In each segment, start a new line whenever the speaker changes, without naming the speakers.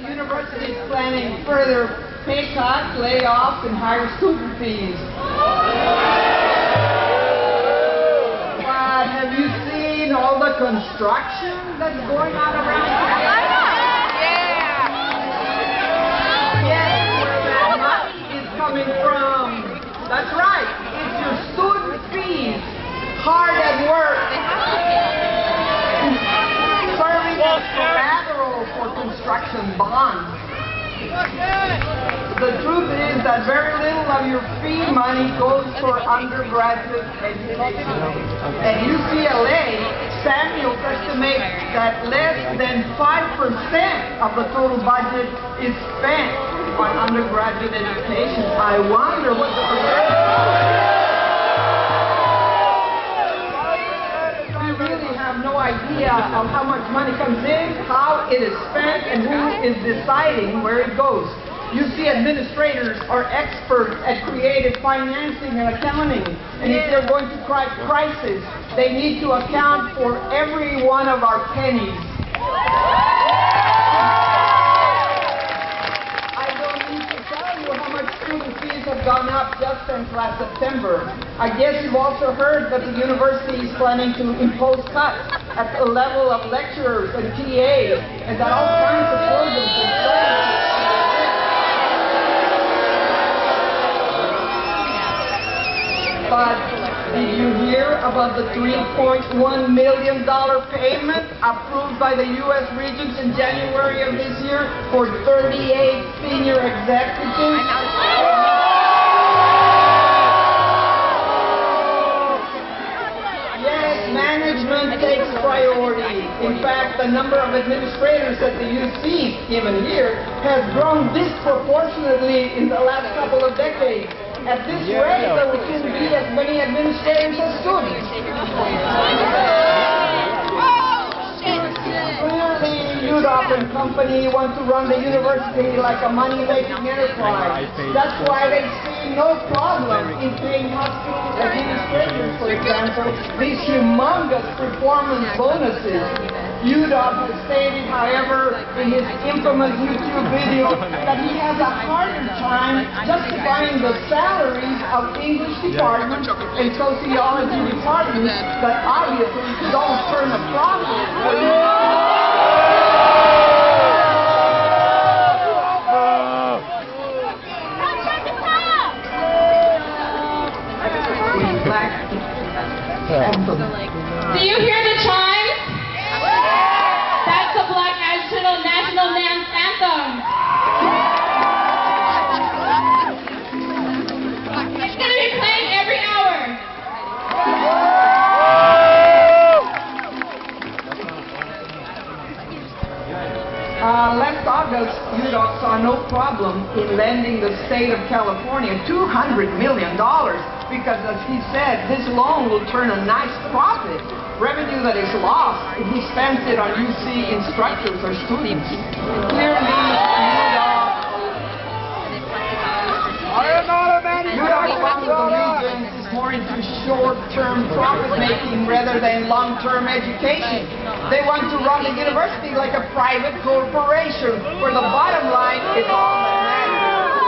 university is planning further pay cuts, layoffs, and higher student fees. But have you seen all the construction that's going on around here? Yes, where that money is coming from. That's right, it's your student fees, hard at work, serving as collateral for construction bonds. The truth is that very little of your fee money goes for undergraduate education. At UCLA, Samuels estimates that less than 5% of the total budget is spent on undergraduate education. I wonder what the We really have no idea of how much money comes in, how it is spent, and who is deciding where it goes. UC administrators are experts at creative financing and accounting, and if they're going to crack prices, they need to account for every one of our pennies. I don't need to tell you how much student fees have gone up just since last September. I guess you've also heard that the university is planning to impose cuts at the level of lecturers and TAs, and that all kinds of programs and services. But did you hear about the $3.1 million payment approved by the U.S. Regents in January of this year for 38 senior executives? Yes, management takes priority. In fact, the number of administrators at the UC, even here, has grown disproportionately in the last couple of decades. At this rate, there will soon be as many administrators as students. Clearly, UDOP and company want to run the university like a money-making enterprise. That's why they see no problem in paying hospital administrators, for example, these humongous performance bonuses. UDOP has stated, however, in his infamous YouTube video, that he has a harder time justifying the salaries of English departments and sociology departments that obviously don't turn a profit for
Do you hear the chimes? That's the Black National Anthem. It's going to be playing every hour.
Last August, UDOP saw no problem in lending the state of California $200 million because, as he said, this loan will turn a nice profit. Revenue that is lost if he spends it on UC instructors or students. Clearly, UDOP found the region is more into short-term profit-making rather than long-term education. They want to run the university like a private corporation where the bottom line is all that matters.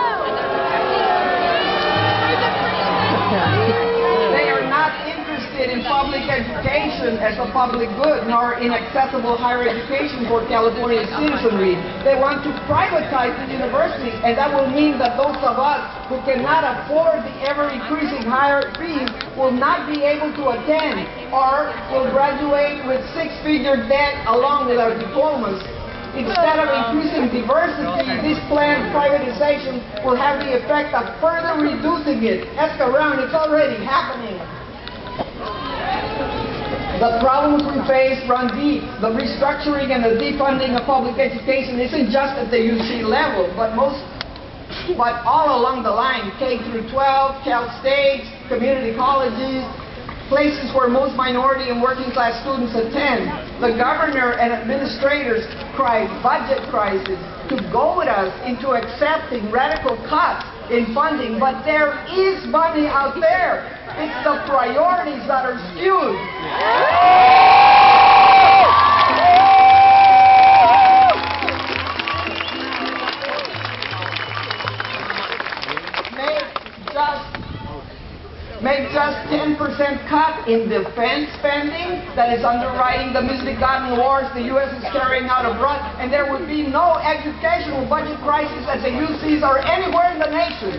They are not interested in public education as a public good, nor in accessible higher education for California citizenry. They want to privatize the university, and that will mean that those of us who cannot afford the ever-increasing higher fees will not be able to attend, or will graduate with six-figure debt along with our diplomas. Instead of increasing diversity, this planned privatization will have the effect of further reducing it. Ask around, it's already happening. The problems we face run deep. The restructuring and the defunding of public education isn't just at the UC level, but all along the line, K through 12, Cal States, community colleges, places where most minority and working class students attend. The governor and administrators cry budget crisis to goad us into accepting radical cuts in funding, but there is money out there. It's the priorities that are skewed. make just 10% cut in defense spending that is underwriting the misbegotten wars the U.S. is carrying out abroad, and there would be no educational budget crisis at the UCs or anywhere in the nation.